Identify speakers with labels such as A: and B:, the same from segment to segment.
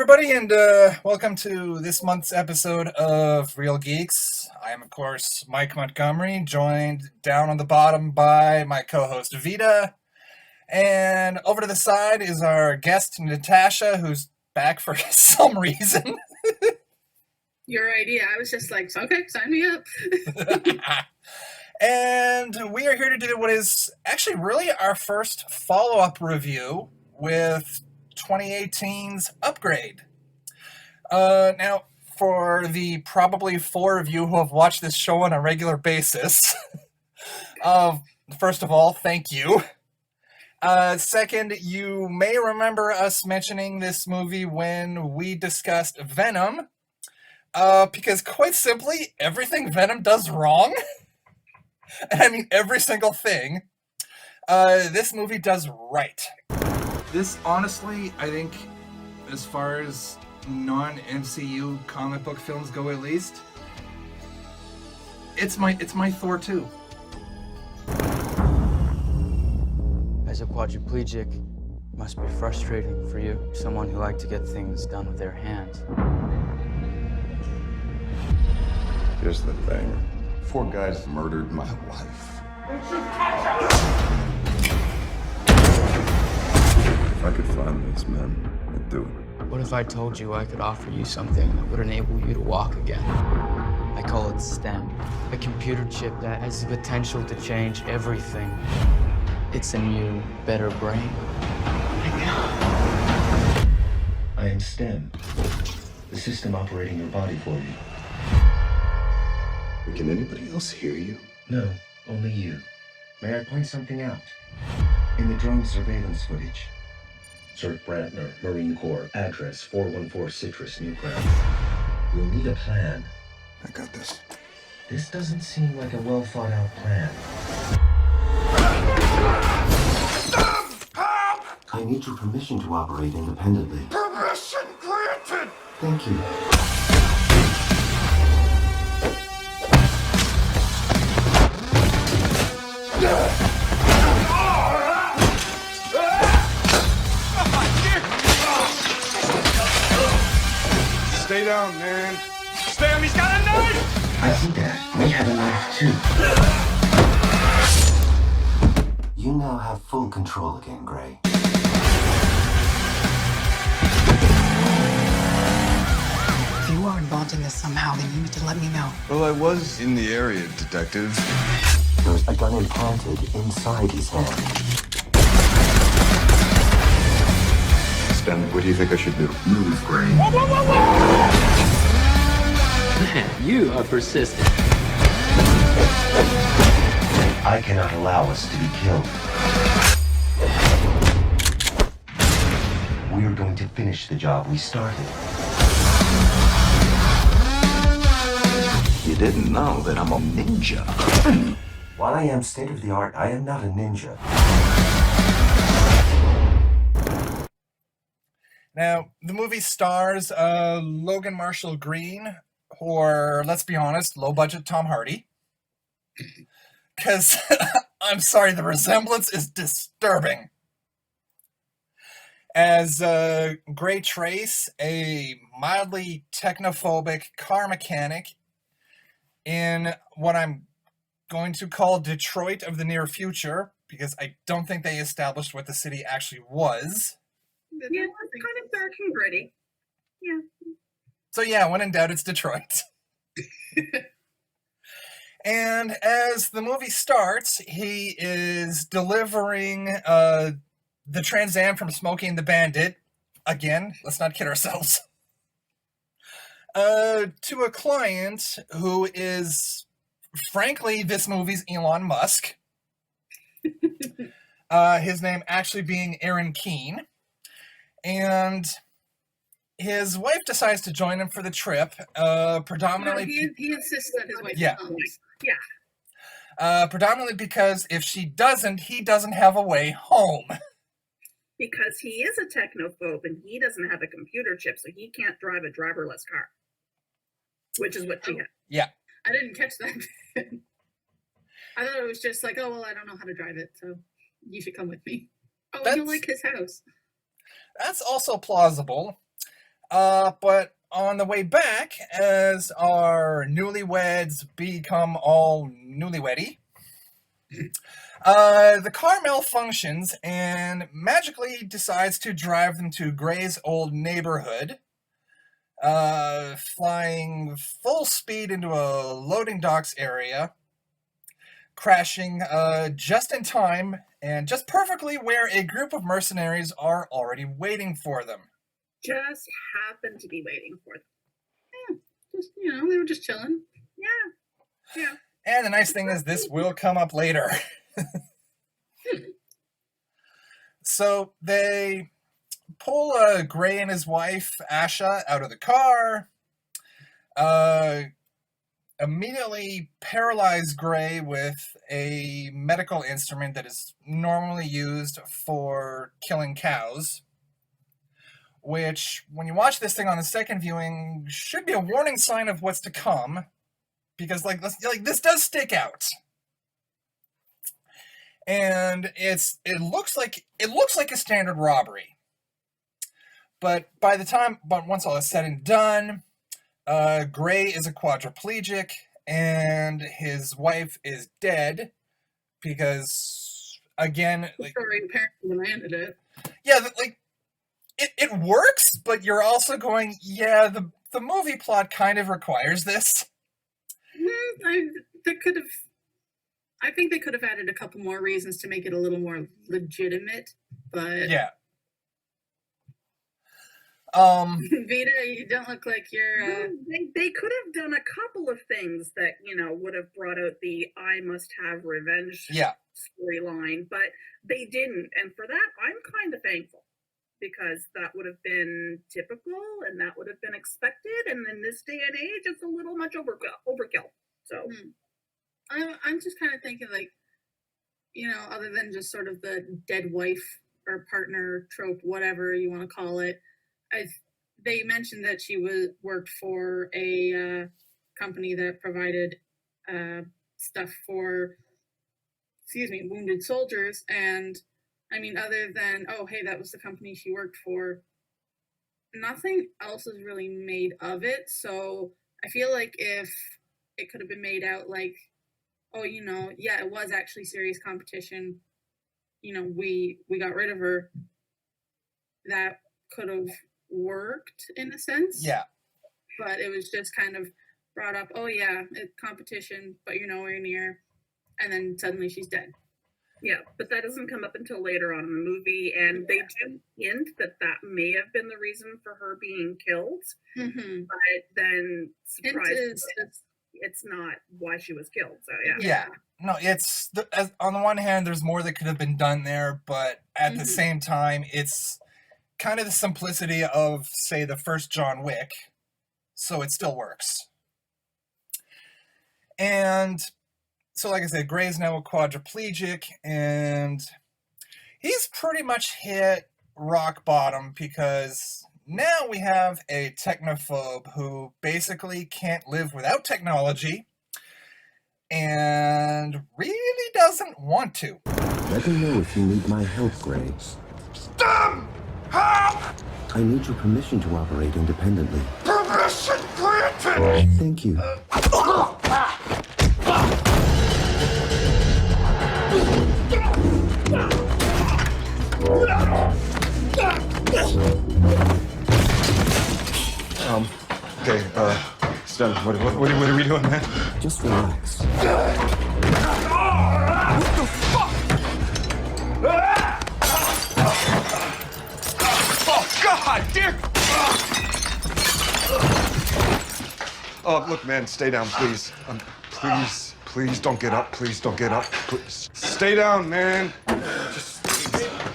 A: everybody, and welcome to this month's episode of Real Geeks. I am, of course, Mike Montgomery, joined down on the bottom by my co-host Vita. And over to the side is our guest, Natasha, who's back for some reason.
B: Your idea. I was just like, okay, sign me up.
A: And we are here to do what is actually really our first follow-up review with 2018's Upgrade. Now, for the probably four of you who have watched this show on a regular basis, first of all, thank you. Second, you may remember us mentioning this movie when we discussed Venom, because quite simply, everything Venom does wrong, and I mean every single thing, this movie does right. This, honestly, I think, as far as non-MCU comic book films go at least, it's my Thor 2.
C: As a quadriplegic, it must be frustrating for you, someone who liked to get things done with their hands.
D: Here's the thing. 4 guys murdered my wife. If I could find these men, I'd do it.
C: What if I told you I could offer you something that would enable you to walk again? I call it STEM, a computer chip that has the potential to change everything. It's a new, better brain.
E: I am STEM, the system operating your body for you.
D: Can anybody else hear you?
E: No, only you. May I point something out? In the drone surveillance footage, Sir Brantner, Marine Corps, address 414 Citrus, Newground. We'll need a plan.
D: I got this.
E: This doesn't seem like a well-thought-out plan. I need your permission to operate independently.
D: Permission granted!
E: Thank you.
D: Stay down, man. Stay, he's got a knife!
E: I see that. We have a knife, too. You now have full control again, Gray.
F: If you are involved in this somehow, then you need to let me know.
D: Well, I was in the area, detective.
E: There's a gun implanted inside his hand.
D: Stanley, what do you think I should do?
E: Move, Gray.
G: Man, you are persistent.
E: I cannot allow us to be killed. We are going to finish the job we started.
D: You didn't know that I'm a ninja.
E: While I am state-of-the-art, I am not a ninja.
A: Now, the movie stars Logan Marshall Green, or, let's be honest, low-budget Tom Hardy. Because, I'm sorry, the resemblance is disturbing. As Gray Trace, a mildly technophobic car mechanic in what I'm going to call Detroit of the near future, because I don't think they established what the city actually was.
B: Yeah, it's kind of dark and gritty. Yeah.
A: So yeah, when in doubt, it's Detroit. And as the movie starts, he is delivering the Trans Am from Smokey and the Bandit. Again, let's not kid ourselves. To a client who is, frankly, this movie's Elon Musk. His name actually being Aaron Keane. And his wife decides to join him for the trip, predominantly...
B: No, he insists that his wife
A: comes.
B: Yeah.
A: Predominantly because if she doesn't, he doesn't have a way home.
B: Because he is a technophobe and he doesn't have a computer chip, so he can't drive a driverless car. Which is what she had.
A: Yeah.
B: I didn't catch that. I thought it was just like, oh, well, I don't know how to drive it, so you should come with me. Oh, you like his house.
A: That's also plausible. But on the way back, as our newlyweds become all newlyweddy, the car malfunctions and magically decides to drive them to Gray's old neighborhood, flying full speed into a loading docks area, crashing just in time and just perfectly where a group of mercenaries are already waiting for them.
B: Just happened to be waiting for them.
H: Just, they were just chilling.
B: Yeah.
A: And the nice thing is this will come up later. So they pull Gray and his wife, Asha, out of the car, immediately paralyze Gray with a medical instrument that is normally used for killing cows, which, when you watch this thing on the second viewing, should be a warning sign of what's to come, because this does stick out. And it looks like a standard robbery. But once all is said and done, Gray is a quadriplegic, and his wife is dead because, again,
H: Sorry, apparently landed it.
A: Yeah, it works, but you're also going, yeah, the movie plot kind of requires this.
H: I think they could have added a couple more reasons to make it a little more legitimate, but
A: Yeah.
H: Vita, you don't look like you're.
B: They could have done a couple of things that would have brought out the "I must have revenge" storyline, but they didn't, and for that I'm kind of thankful, because that would have been typical and that would have been expected, and in this day and age, it's a little much overkill. So.
H: I'm just kind of thinking, other than just sort of the dead wife or partner trope, whatever you want to call it. They mentioned that she worked for a company that provided stuff for, wounded soldiers. And I mean, other than, oh, hey, that was the company she worked for, nothing else is really made of it. So I feel like if it could have been made out like, oh, it was actually serious competition. We got rid of her. That could have worked in a sense.
A: Yeah.
H: But it was just kind of brought up, oh yeah, it's competition, but you're nowhere near. And then suddenly she's dead.
B: Yeah, but that doesn't come up until later on in the movie, and they do hint that may have been the reason for her being killed.
H: Mm-hmm.
B: But then, surprise, it's not why she was killed. So
A: yeah. No, it's on the one hand, there's more that could have been done there, but at the same time, it's kind of the simplicity of, say, the first John Wick, so it still works. And so, like I said, Gray's now a quadriplegic, and he's pretty much hit rock bottom, because now we have a technophobe who basically can't live without technology and really doesn't want to.
E: Let me know if you need my help, Gray.
D: Stop! Help!
E: I need your permission to operate independently.
D: Permission granted!
E: Thank you.
D: Okay, Stem, what are we doing, man?
E: Just relax.
D: What the fuck? Oh, God, dear! Oh, look, man, stay down, please. Please don't get up. Please don't get up. Please. Stay down, man. Just...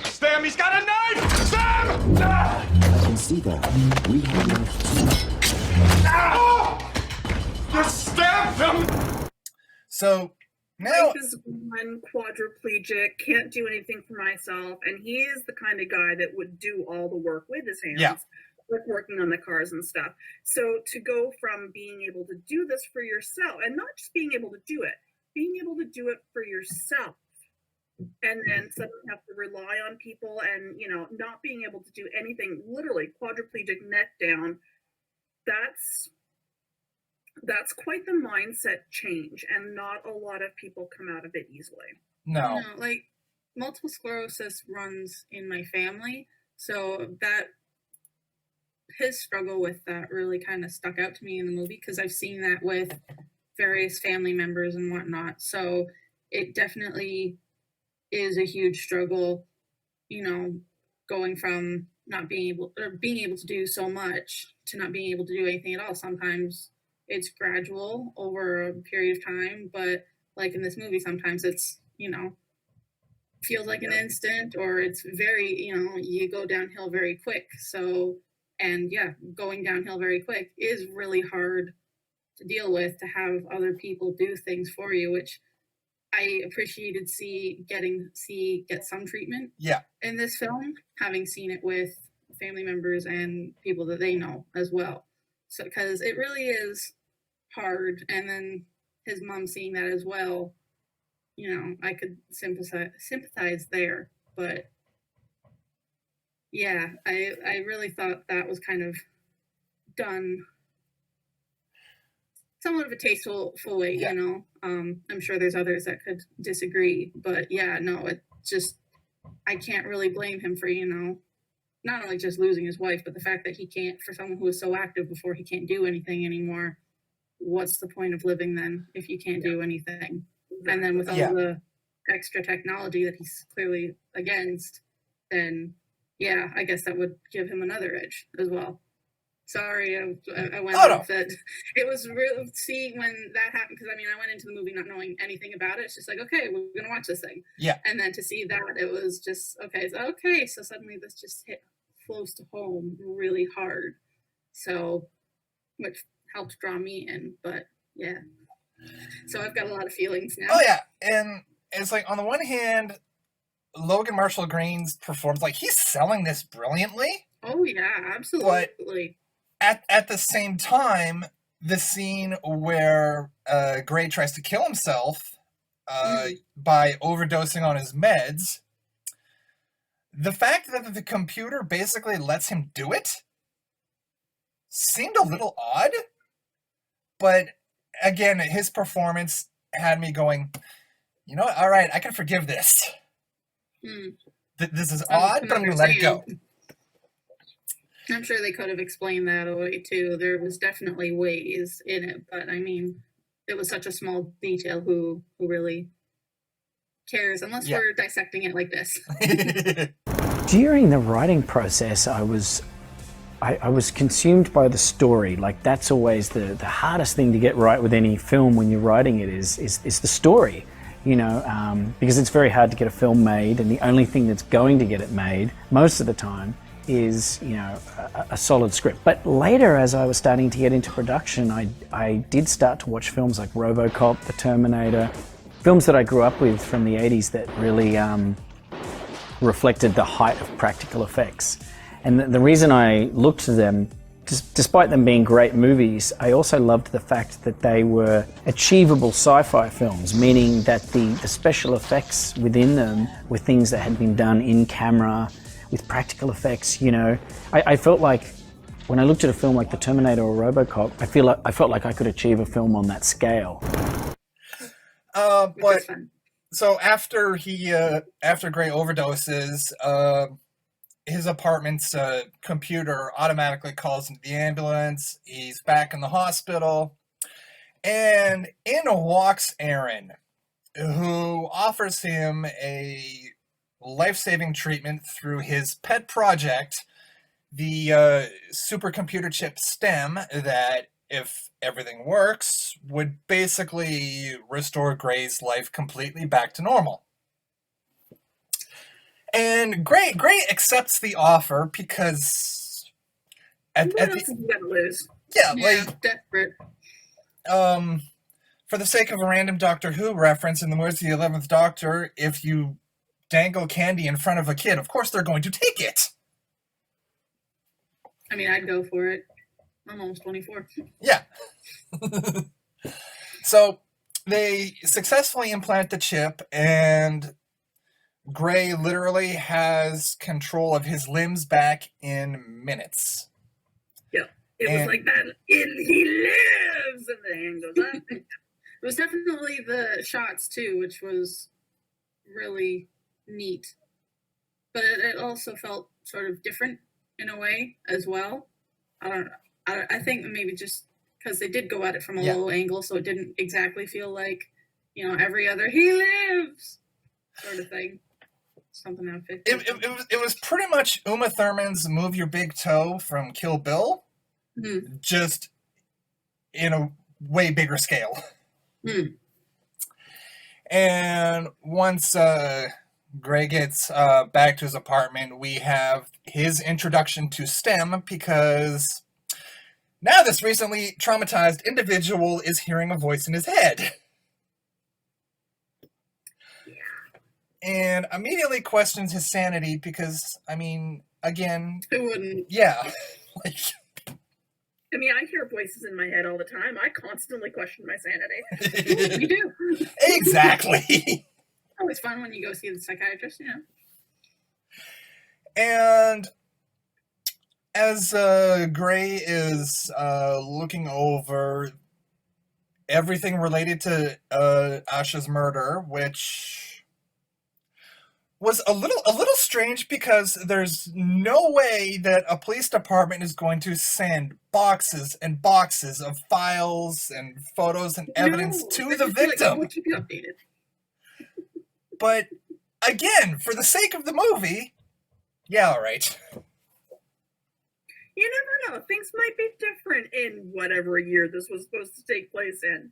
D: Stem, he's got a knife! Stem!
E: I can see that. We have left.
D: You stabbed him!
A: So now,
B: Life is one quadriplegic, can't do anything for myself, and he is the kind of guy that would do all the work with his hands.
A: Yeah.
B: Like working on the cars and stuff. So to go from being able to do this for yourself, and not just being able to do it for yourself, and then suddenly have to rely on people and, not being able to do anything, literally quadriplegic, neck down. That's quite the mindset change, and not a lot of people come out of it easily.
A: No.
H: Like, multiple sclerosis runs in my family, so that his struggle with that really kind of stuck out to me in the movie, because I've seen that with various family members and whatnot. So it definitely is a huge struggle, going from not being able to do so much to not being able to do anything at all. Sometimes it's gradual over a period of time, but like in this movie, sometimes it's, feels like an instant, or it's very, you go downhill very quick. So, and yeah, going downhill very quick is really hard to deal with, to have other people do things for you, which I appreciated get some treatment in this film, having seen it with family members and people that they know as well. So, because it really is hard, and then his mom seeing that as well, I could sympathize there. But yeah, I really thought that was kind of done somewhat of a tasteful way, I'm sure there's others that could disagree, but yeah, no, it just, I can't really blame him for, not only just losing his wife, but the fact that he can't, for someone who was so active before, he can't do anything anymore. What's the point of living then if you can't do anything? And then with all the extra technology that he's clearly against, then yeah, I guess that would give him another edge as well. Sorry, I went off it. It was real seeing when that happened, because I went into the movie not knowing anything about it. It's just like, okay, we're gonna watch this thing.
A: Yeah.
H: And then to see that, it was just okay. So suddenly this just hit close to home really hard. So, which helped draw me in. But yeah, so I've got a lot of feelings now.
A: Oh yeah, and it's like, on the one hand, Logan Marshall Green's performance, like, he's selling this brilliantly.
H: Oh yeah, absolutely.
A: But at the same time, the scene where Gray tries to kill himself by overdosing on his meds, the fact that the computer basically lets him do it seemed a little odd. But again, his performance had me going, all right, I can forgive this. This is odd, but I'm going to let it go.
H: I'm sure they could have explained that away too. There was definitely ways in it, but it was such a small detail. Who really cares, unless we're dissecting it like this.
I: During the writing process, I was consumed by the story. Like, that's always the hardest thing to get right with any film when you're writing it is the story. Because it's very hard to get a film made, and the only thing that's going to get it made most of the time is, a solid script. But later, as I was starting to get into production, I did start to watch films like RoboCop, The Terminator, films that I grew up with from the 80s that really reflected the height of practical effects. And the reason I looked to them, despite them being great movies, I also loved the fact that they were achievable sci-fi films, meaning that the special effects within them were things that had been done in camera with practical effects. I felt like when I looked at a film like The Terminator or RoboCop, I felt like I could achieve a film on that scale.
A: But so after Gray overdoses, his apartment's computer automatically calls into the ambulance. He's back in the hospital, and in walks Aaron, who offers him a life-saving treatment through his pet project, the supercomputer chip STEM, that, if everything works, would basically restore Gray's life completely back to normal. And Gray accepts the offer because
B: what else is he gonna lose?
A: Yeah,
H: desperate.
A: For the sake of a random Doctor Who reference, in the words of the 11th Doctor, if you dangle candy in front of a kid, of course they're going to take it.
H: I'd go for it. I'm almost 24.
A: Yeah. So they successfully implant the chip, and Gray literally has control of his limbs back in minutes.
B: Yeah, it was like that. He lives, and the hand goes up.
H: It was definitely the shots too, which was really neat. But it also felt sort of different in a way as well. I think maybe just because they did go at it from a low angle, so it didn't exactly feel like, every other "he lives" sort of thing. Something out of
A: it was pretty much Uma Thurman's "Move Your Big Toe" from Kill Bill, just in a way bigger scale. And once Gray gets back to his apartment, we have his introduction to STEM, because now this recently traumatized individual is hearing a voice in his head. And immediately questions his sanity because, again...
B: Who wouldn't?
A: Yeah.
B: I hear voices in my head all the time. I constantly question my sanity.
H: You do.
A: Exactly.
H: Always fun when you go see the psychiatrist,
A: And as Gray is looking over everything related to Asha's murder, which was a little strange, because there's no way that a police department is going to send boxes and boxes of files and photos and evidence to the victim.
B: We'll keep you updated.
A: But again, for the sake of the movie, yeah, all right.
B: You never know. Things might be different in whatever year this was supposed to take place in.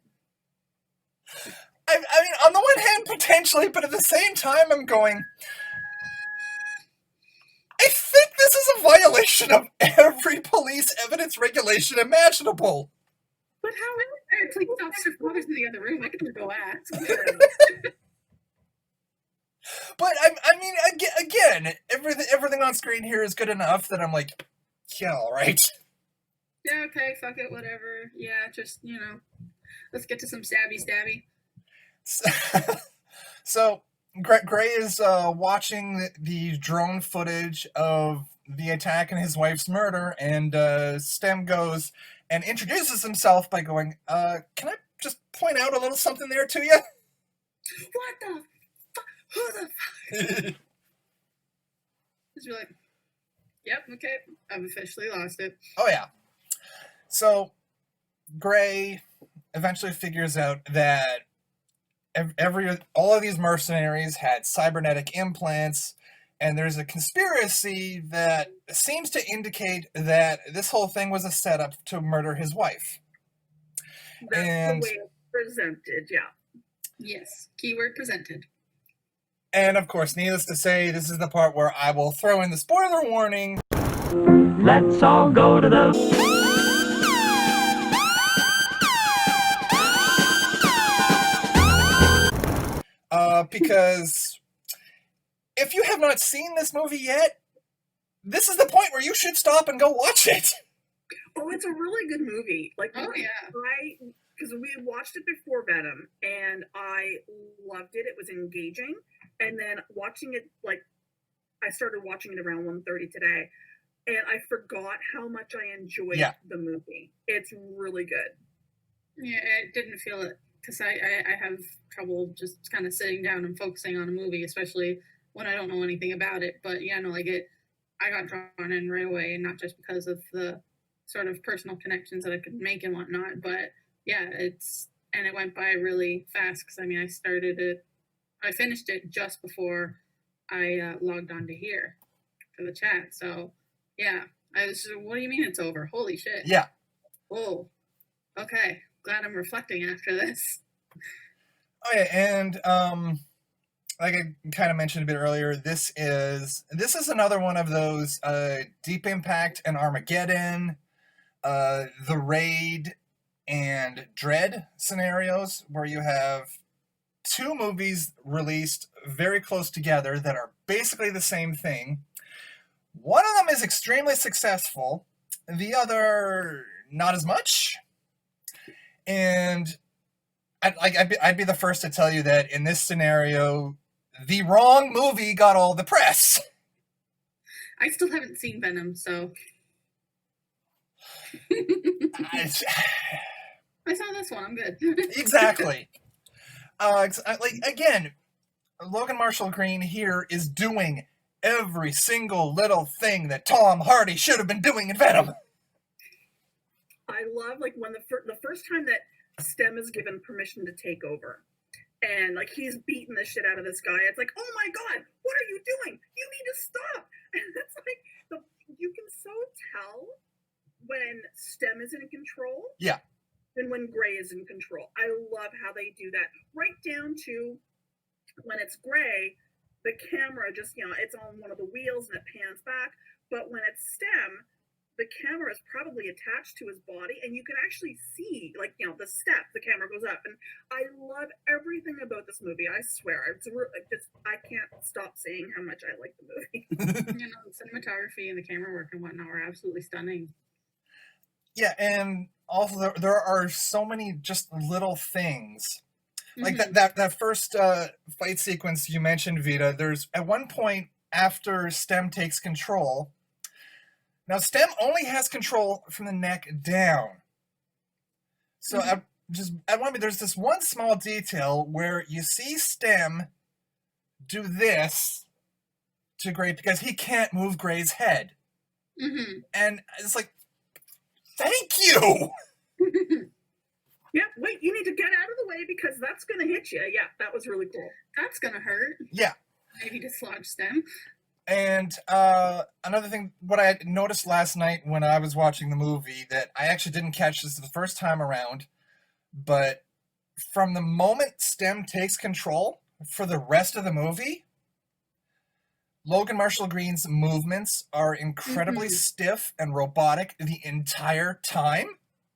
A: On the one hand, potentially, but at the same time, I'm going, I think this is a violation of every police evidence regulation imaginable.
B: But how
H: is police officer father's in the other room? I can go ask.
A: But again, everything on screen here is good enough that I'm like, yeah, all right.
H: Yeah, okay, fuck it, whatever. Yeah, just, let's get to some stabby.
A: So Gray is watching the drone footage of the attack and his wife's murder, and Stem goes and introduces himself by going, can I just point out a little something there to you?
H: What the fuck? Who the fuck? Just be like, yep, okay, I've officially lost it.
A: Oh, yeah. So Gray eventually figures out that all of these mercenaries had cybernetic implants, and there's a conspiracy that seems to indicate that this whole thing was a setup to murder his wife.
B: That's the way it's presented, yeah.
H: Yes, keyword presented.
A: And of course, needless to say, this is the part where I will throw in the spoiler warning.
G: Let's all go to the...
A: Because if you have not seen this movie yet, this is the point where you should stop and go watch it.
B: Oh, it's a really good movie.
H: Oh, yeah.
B: Because we watched it before Venom, and I loved it. It was engaging. And then watching it, I started watching it around 1:30 today, and I forgot how much I enjoyed the movie. It's really good.
H: Yeah, it didn't feel it. Because I have trouble just kind of sitting down and focusing on a movie, especially when I don't know anything about it. But yeah, no, I got drawn in right away, and not just because of the sort of personal connections that I could make and whatnot, but yeah, it went by really fast. Because I finished it just before I logged on to here for the chat. So yeah, I was just, what do you mean it's over? Holy shit.
A: Yeah.
H: Whoa. Okay. Glad I'm reflecting after this.
A: Oh yeah, and like I kind of mentioned a bit earlier, this is another one of those Deep Impact and Armageddon, The Raid, and Dread scenarios where you have two movies released very close together that are basically the same thing. One of them is extremely successful, the other not as much. And I'd be the first to tell you that in this scenario, the wrong movie got all the press.
H: I still haven't seen Venom, so. I saw this one. I'm good.
A: Exactly. Again, Logan Marshall Green here is doing every single little thing that Tom Hardy should have been doing in Venom.
B: I love, like, when the first time that Stem is given permission to take over, and, like, he's beating the shit out of this guy. It's like, oh my God, what are you doing? You need to stop. And it's like, you can so tell when Stem is in control.
A: Yeah.
B: And when Gray is in control. I love how they do that. Right down to when it's Gray, the camera just, it's on one of the wheels and it pans back. But when it's Stem, the camera is probably attached to his body, and you can actually see, like, the step, the camera goes up. And I love everything about this movie. I swear. I can't stop saying how much I like the movie.
H: The cinematography and the camera work and whatnot are absolutely stunning.
A: Yeah, and also there are so many just little things. Like that first fight sequence you mentioned, Vita, there's at one point after Stem takes control. Now, Stem only has control from the neck down. So there's this one small detail where you see Stem do this to Gray because he can't move Gray's head. And it's like, thank you!
B: Yeah, wait, you need to get out of the way because that's going to hit you. Yeah, that was really cool.
H: That's going to hurt.
A: Yeah.
H: Maybe dislodge Stem.
A: And another thing, what I noticed last night when I was watching the movie, that I actually didn't catch this the first time around, but from the moment Stem takes control for the rest of the movie, Logan Marshall Green's movements are incredibly stiff and robotic the entire time.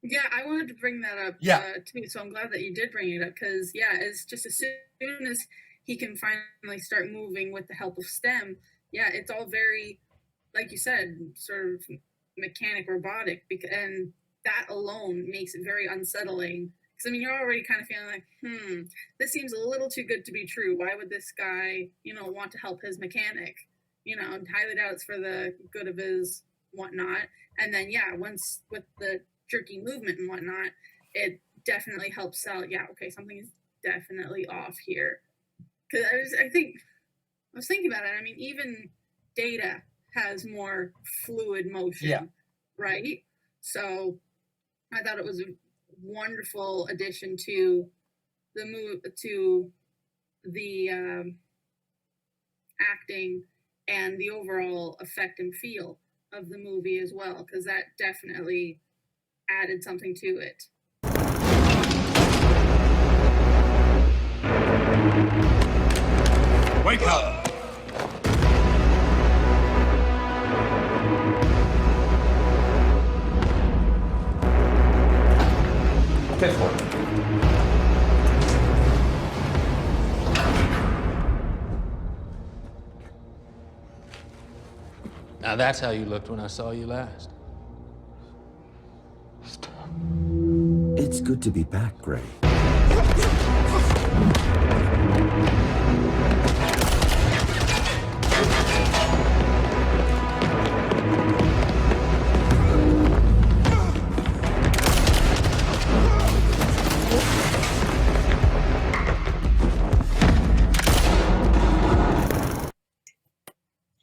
H: Yeah, I wanted to bring that up too, so I'm glad that you did bring it up, because, it's just as soon as he can finally start moving with the help of Stem, it's all very, like you said, sort of mechanic, robotic, and that alone makes it very unsettling. Because, you're already kind of feeling like, this seems a little too good to be true. Why would this guy, want to help his mechanic? Highly doubt it's for the good of his whatnot. And then, once with the jerky movement and whatnot, it definitely helps sell. Okay, something is definitely off here. Because I was thinking about it. Even Data has more fluid motion, right? So I thought it was a wonderful addition to the acting and the overall effect and feel of the movie as well, because that definitely added something to it.
D: Wake up! Fifth one.
C: Now that's how you looked when I saw you last.
E: It's good to be back, Gray.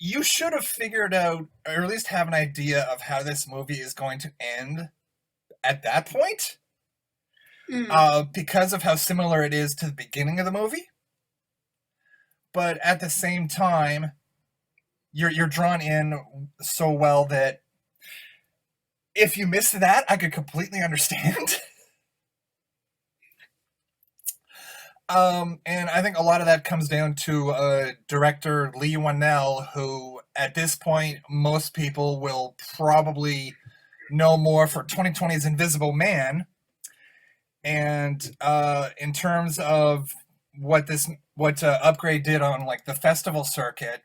A: You should have figured out, or at least have an idea of how this movie is going to end at that point. Because of how similar it is to the beginning of the movie. But at the same time, you're drawn in so well that if you miss that, I could completely understand. And I think a lot of that comes down to director Leigh Whannell, who at this point most people will probably know more for 2020's Invisible Man. And in terms of what Upgrade did on like the festival circuit,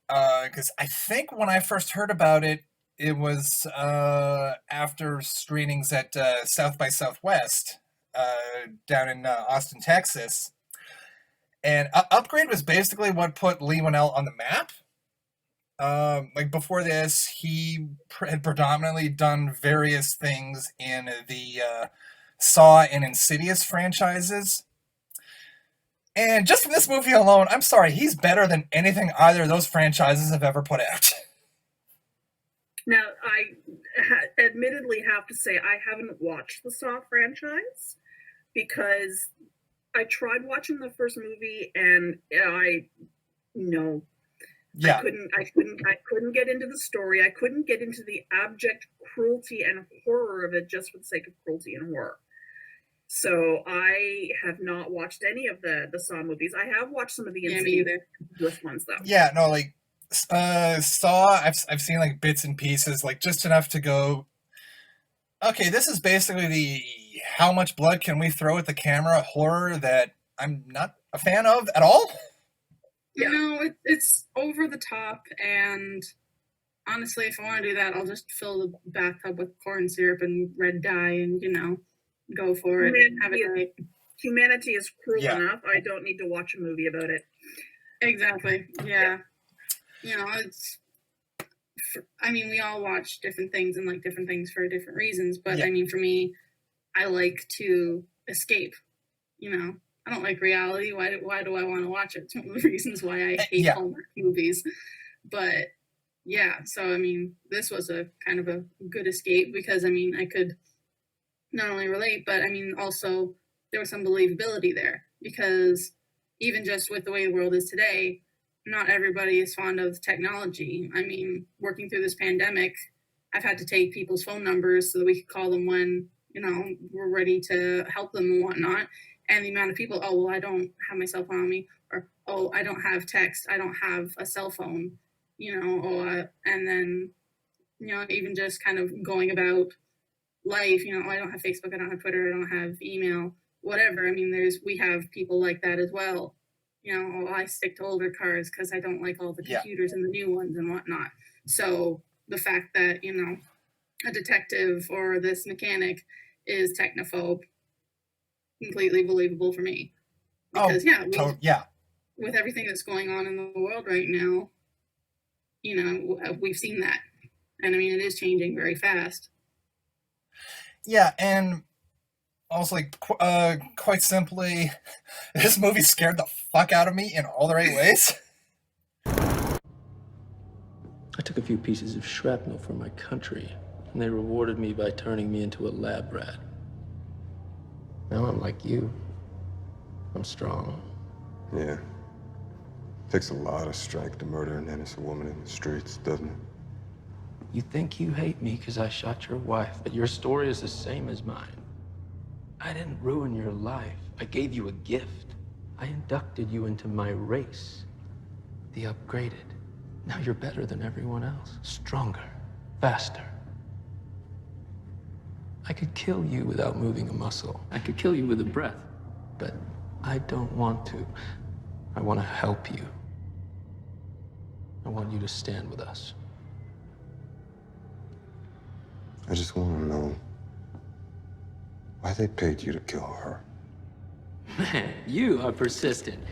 A: because I think when I first heard about it, it was after screenings at South by Southwest down in Austin, Texas. And Upgrade was basically what put Leigh Whannell on the map. Like before this, he had predominantly done various things in the Saw and Insidious franchises. And just from this movie alone, I'm sorry, he's better than anything either of those franchises have ever put out.
B: Now, I admittedly have to say I haven't watched the Saw franchise because I tried watching the first movie and I couldn't get into the story. I couldn't get into the abject cruelty and horror of it just for the sake of cruelty and horror. So I have not watched any of the Saw movies. I have watched some of the Insidious ones though.
A: Yeah, no, like Saw, I've seen like bits and pieces, like just enough to go, okay, this is basically the how much blood can we throw at the camera horror that I'm not a fan of at all.
H: Yeah. No, it's over the top, and honestly, if I want to do that, I'll just fill the bathtub with corn syrup and red dye and, go for it.
B: Humanity is cruel enough. I don't need to watch a movie about it.
H: Exactly. Yeah. We all watch different things and like different things for different reasons. But for me, I like to escape. I don't like reality. Why do I want to watch it? It's one of the reasons why I hate Hallmark movies. But so this was a kind of a good escape because I could not only relate, but also there was some believability there because even just with the way the world is today, not everybody is fond of technology. Working through this pandemic, I've had to take people's phone numbers so that we could call them when, we're ready to help them and whatnot. And the amount of people, oh, well, I don't have my cell phone on me, or, oh, I don't have text, I don't have a cell phone, and then, even just kind of going about life, I don't have Facebook, I don't have Twitter, I don't have email, whatever. We have people like that as well. I stick to older cars because I don't like all the computers and the new ones and whatnot. So the fact that, a detective or this mechanic is technophobe, completely believable for me. Because, with everything that's going on in the world right now, we've seen that. And it is changing very fast.
A: Yeah, and also, quite simply, this movie scared the fuck out of me in all the right ways.
J: I took a few pieces of shrapnel for my country, and they rewarded me by turning me into a lab rat. Now I'm like you. I'm strong.
D: Yeah. Takes a lot of strength to murder an innocent woman in the streets, doesn't it?
J: You think you hate me because I shot your wife, but your story is the same as mine. I didn't ruin your life. I gave you a gift. I inducted you into my race, the upgraded. Now you're better than everyone else. Stronger, faster. I could kill you without moving a muscle. I could kill you with a breath, but I don't want to. I want to help you. I want you to stand with us.
D: I just want to know why they paid you to kill her.
J: Man, you are persistent.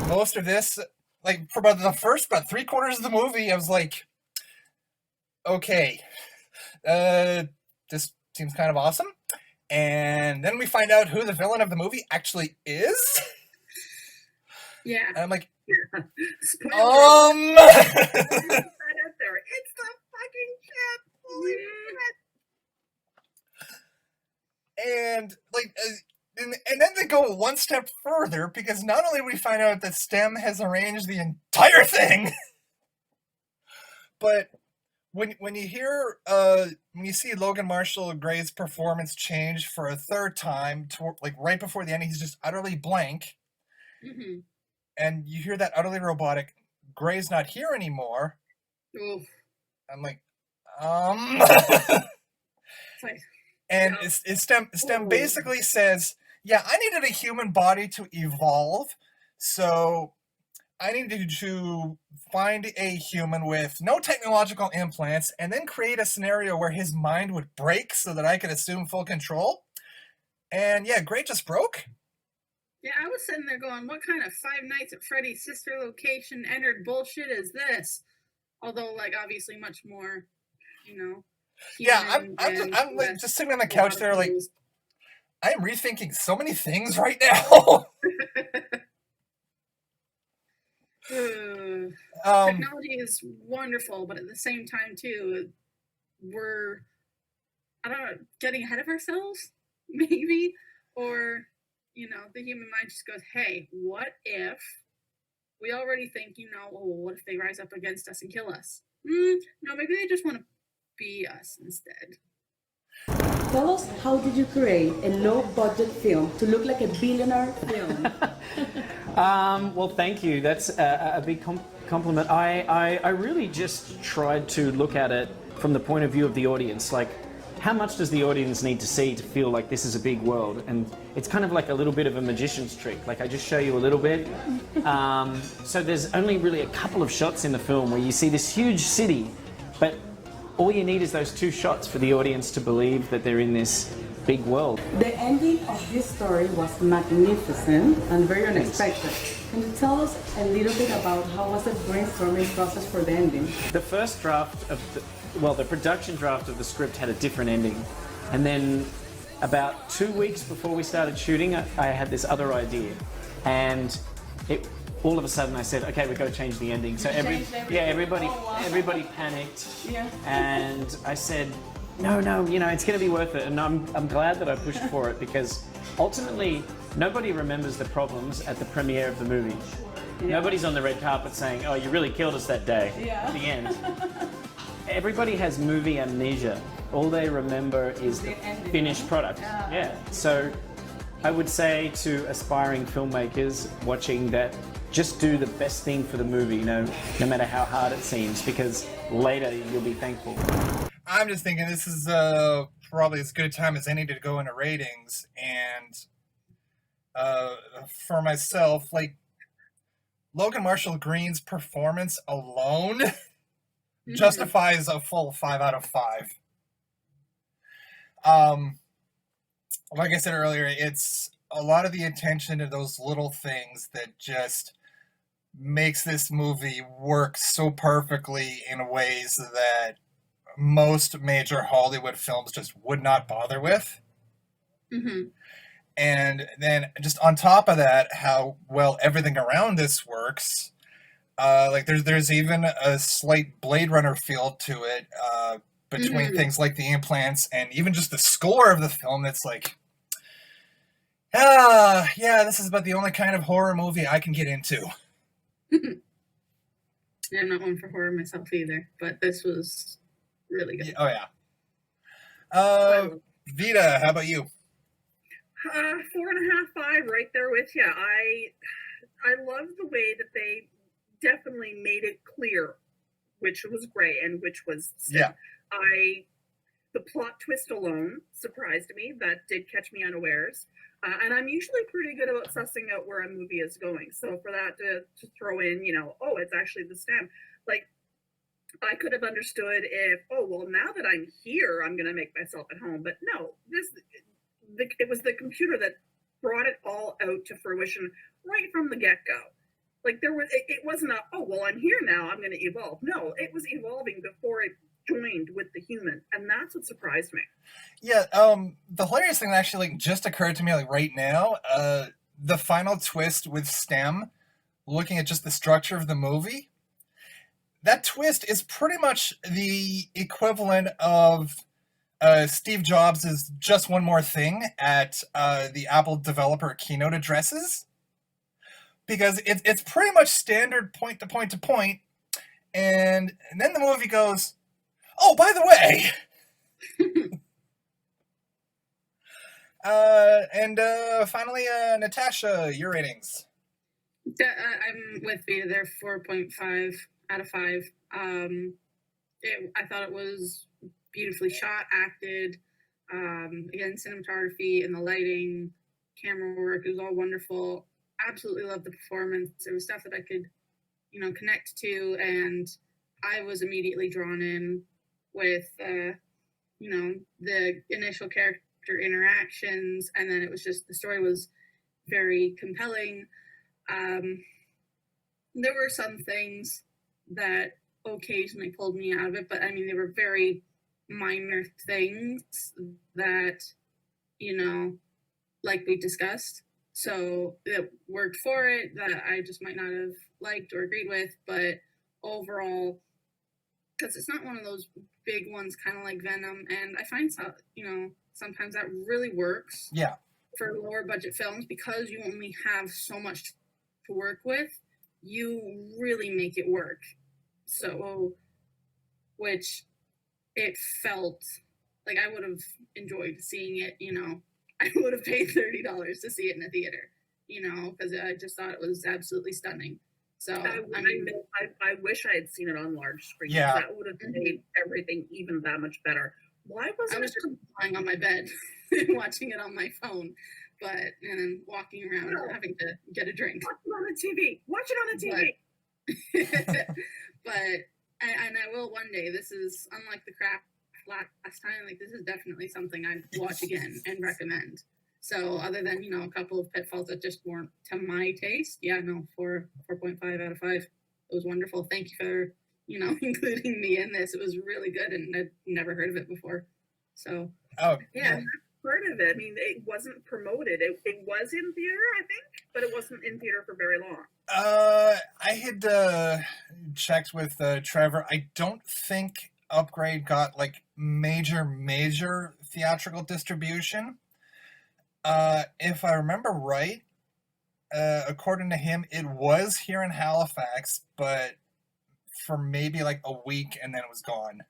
A: Most of this, for about the first 3/4 of the movie, I was like, okay, this seems kind of awesome. And then we find out who the villain of the movie actually is.
H: Yeah.
A: And I'm like,
B: It's the fucking ship. Holy shit.
A: And and then they go one step further because not only do we find out that STEM has arranged the entire thing, but when you hear when you see Logan Marshall Gray's performance change for a third time, right before the end, he's just utterly blank, and you hear that utterly robotic Gray's not here anymore.
H: Oof.
A: I'm like, and STEM basically says, yeah, I needed a human body to evolve, so I needed to find a human with no technological implants and then create a scenario where his mind would break so that I could assume full control. And yeah, Gray just broke.
H: Yeah, I was sitting there going, what kind of Five Nights at Freddy's sister location entered bullshit is this? Although, like, obviously much more, you know.
A: Yeah, I'm like, just sitting on the couch there, like, I'm rethinking so many things right now.
H: Technology is wonderful, but at the same time, too, we're, I don't know, getting ahead of ourselves, maybe? Or, you know, the human mind just goes, hey, what if we already think, you know, oh, what if they rise up against us and kill us? No, maybe they just want to be us instead.
K: Tell us, how did you create a low-budget film to look like a billionaire film?
I: Well, thank you. That's a big compliment. I really just tried to look at it from the point of view of the audience. Like, how much does the audience need to see to feel like this is a big world? And it's kind of like a little bit of a magician's trick. Like, I just show you a little bit. So there's only really a couple of shots in the film where you see this huge city, but all you need is those 2 shots for the audience to believe that they're in this big world.
K: The ending of this story was magnificent and very unexpected. Can you tell us a little bit about how was the brainstorming process for the ending?
I: The first draft of the production draft of the script had a different ending. And then about 2 weeks before we started shooting, I had this other idea. And all of a sudden I said, okay, we've got to change the ending. So everybody panicked.
K: Yeah.
I: And I said, no, you know, it's going to be worth it. And I'm glad that I pushed for it, because ultimately nobody remembers the problems at the premiere of the movie. Yeah. Nobody's on the red carpet saying, oh, you really killed us that day. Yeah. At the end. Everybody has movie amnesia. All they remember is the finished product. Yeah. So I would say to aspiring filmmakers watching that, just do the best thing for the movie, no matter how hard it seems, because later you'll be thankful.
A: I'm just thinking this is probably as good a time as any to go into ratings, and for myself, like, Logan Marshall Green's performance alone justifies a full 5 out of 5. Like I said earlier, it's a lot of the attention to those little things that just makes this movie work so perfectly in ways that most major Hollywood films just would not bother with.
H: Mm-hmm.
A: And then just on top of that, how well everything around this works. Like there's even a slight Blade Runner feel to it, between things like the implants and even just the score of the film. That's like, yeah, this is about the only kind of horror movie I can get into.
H: I'm not one for horror myself either, but this was really good.
A: Oh yeah. Vita, how about you?
B: 4.5, 5, right there with you. I love the way that they definitely made it clear which was gray and which was sin.
A: Yeah.
B: The plot twist alone surprised me. That did catch me unawares. And I'm usually pretty good about sussing out where a movie is going. So for that to throw in, you know, oh, it's actually the stem. Like, I could have understood if, oh, well, now that I'm here, I'm going to make myself at home. But no, it was the computer that brought it all out to fruition right from the get-go. Like, it wasn't oh, well, I'm here now, I'm going to evolve. No, it was evolving before it joined with the human, and that's what surprised me.
A: Yeah, the hilarious thing that actually just occurred to me right now, the final twist with STEM, looking at just the structure of the movie, that twist is pretty much the equivalent of Steve Jobs' Just One More Thing at the Apple developer keynote addresses, because it's pretty much standard point to point to point, and then the movie goes, oh, by the way. And finally, Natasha, your ratings.
H: I'm with Vita there, 4.5 out of 5. I thought it was beautifully shot, acted. Again, cinematography and the lighting, camera work, it was all wonderful. Absolutely loved the performance. There was stuff that I could, connect to, and I was immediately drawn in with, the initial character interactions, and then it was just, the story was very compelling. There were some things that occasionally pulled me out of it, but I mean, they were very minor things that, you know, like we discussed. So it worked for it that I just might not have liked or agreed with, but overall, because it's not one of those big ones, kind of like Venom, and I find, you know, sometimes that really works.
A: Yeah.
H: For lower budget films, because you only have so much to work with, you really make it work. So, which it felt like I would have enjoyed seeing it, you know, I would have paid $30 to see it in a theater, you know, because I just thought it was absolutely stunning. So,
B: I wish I had seen it on large screen.
A: Yeah.
B: That would have made everything even that much better. Why wasn't
H: I was just lying on my bed watching it on my phone, and then walking around having to get a drink.
B: Watch it on the TV. Watch it on the
H: TV. But I will one day. This is unlike The Craft last time. Like, this is definitely something I'd watch again and recommend. So other than, you know, a couple of pitfalls that just weren't to my taste, 4.5 out of 5. It was wonderful. Thank you for, you know, including me in this. It was really good, and I'd never heard of it before. So
B: yeah. Part of it. I mean, it wasn't promoted. It was in theater, I think, but it wasn't in theater for very long.
A: I had checked with Trevor. I don't think Upgrade got like major theatrical distribution. If I remember right, according to him, it was here in Halifax, but for maybe like a week, and then it was gone.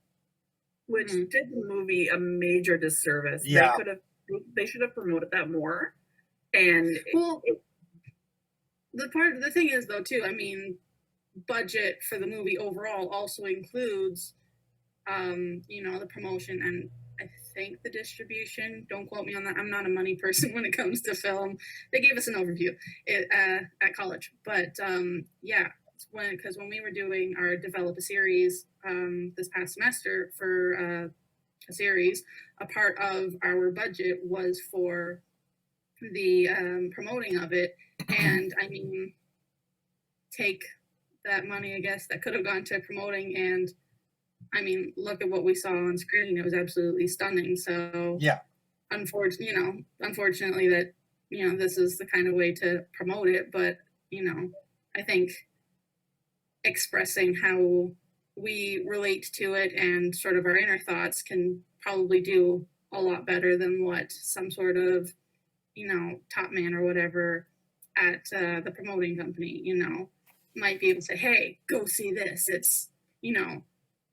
B: Which did the movie a major disservice.
A: Yeah.
B: They should have promoted that more. And
H: the thing is, though, too, I mean, budget for the movie overall also includes, you know, the promotion and I think the distribution. Don't quote me on that. I'm not a money person when it comes to film. They gave us an overview at college, but because when we were doing our develop a series this past semester for a series, a part of our budget was for the promoting of it. And I mean, take that money, I guess, that could have gone to promoting, and I mean, look at what we saw on screen. It was absolutely stunning. So
A: yeah,
H: unfortunately that, you know, this is the kind of way to promote it. But, you know, I think expressing how we relate to it and sort of our inner thoughts can probably do a lot better than what some sort of, you know, top man or whatever at the promoting company, you know, might be able to say, hey, go see this. It's, you know,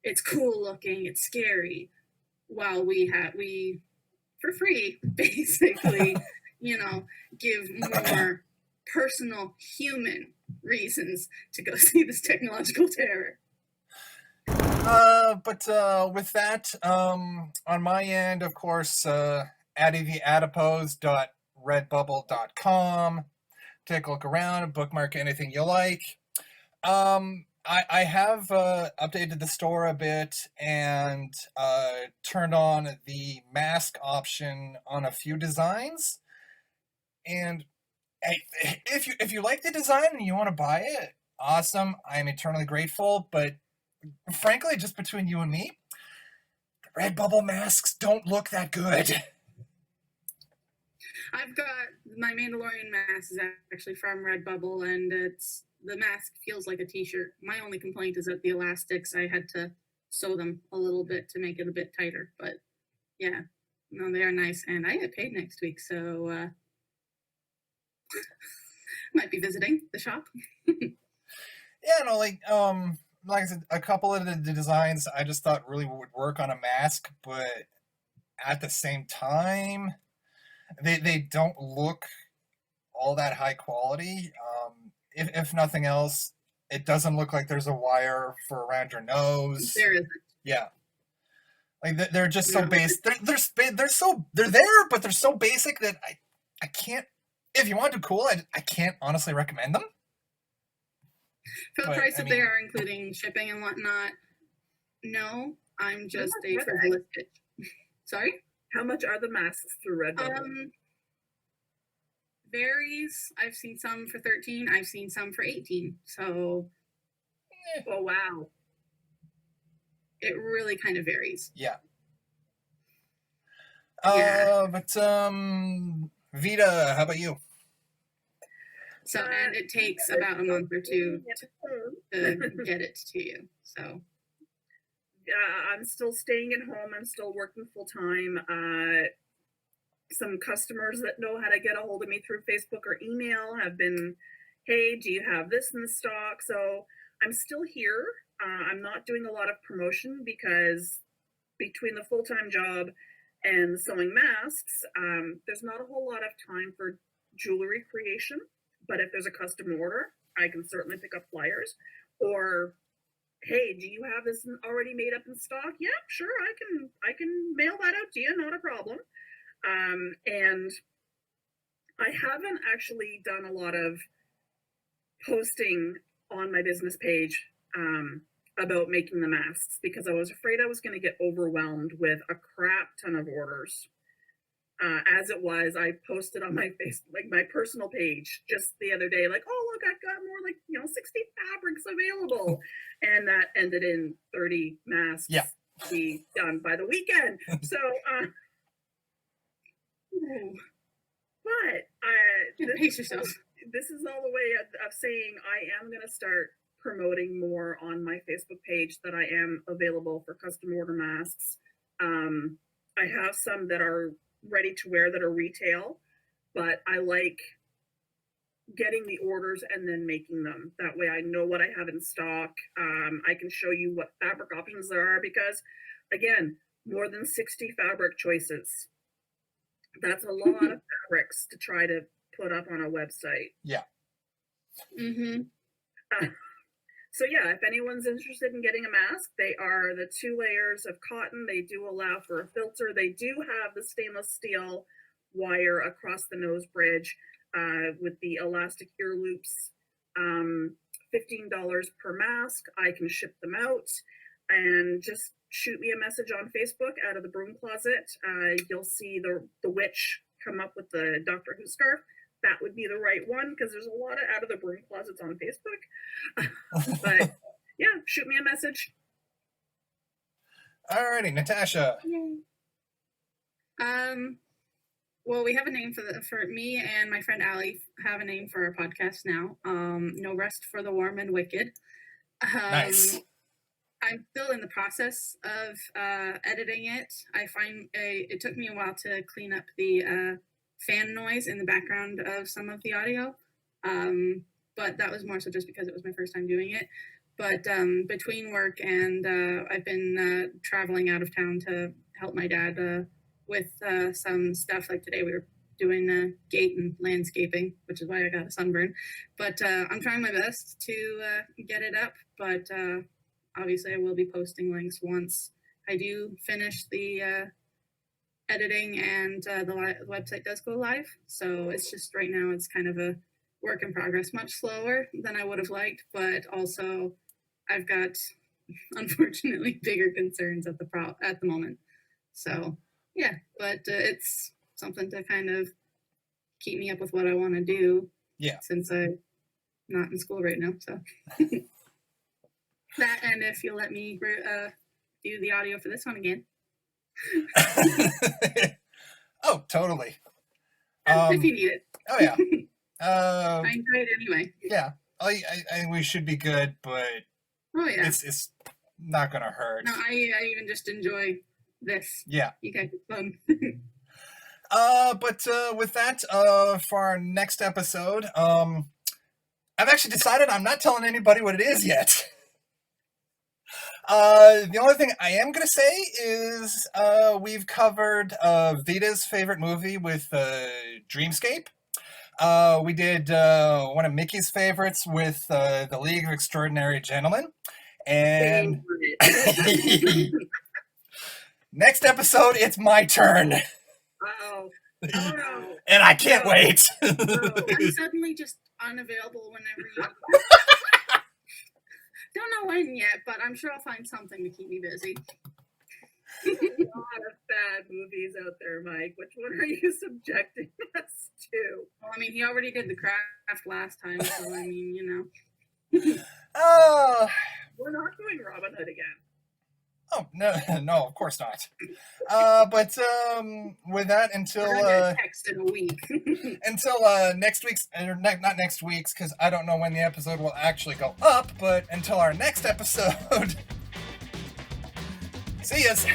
H: it's cool looking, it's scary, while we for free, basically, you know, give more personal human reasons to go see this technological terror.
A: But with that, on my end, of course, addytheadipose.redbubble.com. Take a look around, bookmark anything you like. I have updated the store a bit and turned on the mask option on a few designs. And hey, if you like the design and you want to buy it, awesome. I am eternally grateful. But frankly, just between you and me, the Redbubble masks don't look that good.
H: I've got my Mandalorian mask is actually from Redbubble, and the mask feels like a t-shirt. My only complaint is that the elastics, I had to sew them a little bit to make it a bit tighter. But yeah, no, they are nice, and I get paid next week, so might be visiting the shop.
A: Yeah, no, like I said, a couple of the designs I just thought really would work on a mask, but at the same time, they don't look all that high quality. If nothing else, it doesn't look like there's a wire for around your nose.
H: There isn't.
A: Yeah, like they're just so basic. They're there, but they're so basic that I can't. If you want to do cool, I can't honestly recommend them.
H: For the price that they are, including shipping and whatnot, no, I'm just a frivolous bitch. Sorry?
B: How much are the masks through Redbubble?
H: varies. I've seen some for 13. I've seen some for 18. So,
B: oh wow,
H: it really kind of varies.
A: Yeah.
H: Yeah.
A: But Vita, how about you?
H: So, and it takes about a month or two to get it to you. So,
B: I'm still staying at home. I'm still working full time. Some customers that know how to get a hold of me through Facebook or email have been, hey, do you have this in stock? So I'm still here. I'm not doing a lot of promotion because between the full-time job and sewing masks, there's not a whole lot of time for jewelry creation. But if there's a custom order, I can certainly pick up flyers. Or, hey, do you have this already made up in stock? Yeah, sure, I can mail that out to you, not a problem. And I haven't actually done a lot of posting on my business page about making the masks because I was afraid I was going to get overwhelmed with a crap ton of orders. As it was, I posted on my Facebook, like my personal page just the other day, like, oh, look, I've got more like, 60 fabrics available. And that ended in 30 masks to be done by the weekend. So, but
H: pace yourself.
B: This is all the way of saying I am going to start promoting more on my Facebook page that I am available for custom order masks. I have some that are ready to wear that are retail, but I like getting the orders and then making them. That way I know what I have in stock. I can show you what fabric options there are because, again, more than 60 fabric choices. That's a lot of fabrics to try to put up on a website.
A: Yeah.
H: Mm-hmm.
B: So yeah, if anyone's interested in getting a mask, they are the 2 layers of cotton. They do allow for a filter. They do have the stainless steel wire across the nose bridge with the elastic ear loops. $15 per mask. I can ship them out. And just shoot me a message on Facebook out of the broom closet. You'll see the witch come up with the Doctor Who scarf. That would be the right one because there's a lot of out of the broom closets on Facebook. But yeah, shoot me a message.
A: Alrighty, Natasha.
H: Yay. Well, we have a name for me and my friend Allie have a name for our podcast now. No Rest for the Warm and Wicked.
A: Nice.
H: I'm still in the process of editing it. I find it took me a while to clean up the fan noise in the background of some of the audio, but that was more so just because it was my first time doing it. But between work and I've been traveling out of town to help my dad with some stuff. Like today we were doing gate and landscaping, which is why I got a sunburn. But I'm trying my best to get it up, but obviously I will be posting links once I do finish the editing and the website does go live. So it's just right now it's kind of a work in progress, much slower than I would have liked, but also I've got unfortunately bigger concerns at the moment. So yeah, but it's something to kind of keep me up with what I want to do.
A: Yeah.
H: Since I'm not in school right now, so that, and if you'll let me do the audio for this one again.
A: Oh, totally.
H: If you need it.
A: Oh yeah.
H: I enjoy it anyway.
A: Yeah, I think we should be good, but
H: oh yeah,
A: it's not gonna hurt.
H: No, I even just enjoy this.
A: Yeah.
H: You guys are fun.
A: But with that, for our next episode, I've actually decided I'm not telling anybody what it is yet. The only thing I am going to say is we've covered Vita's favorite movie with Dreamscape. We did one of Mickey's favorites with The League of Extraordinary Gentlemen. And next episode, it's my turn.
B: Uh-oh. Oh, no.
A: And I can't wait.
H: I'm suddenly just unavailable whenever you... Don't know when yet, but I'm sure I'll find something to keep me busy.
B: A lot of bad movies out there, Mike. Which one are you subjecting us to?
H: Well, I mean, he already did The Craft last time, so I mean, you know.
B: We're not doing Robin Hood again.
A: Oh, no, of course not. But with that, until
H: text in a week.
A: until next week's, or not next week's, because I don't know when the episode will actually go up, but until our next episode. See yas.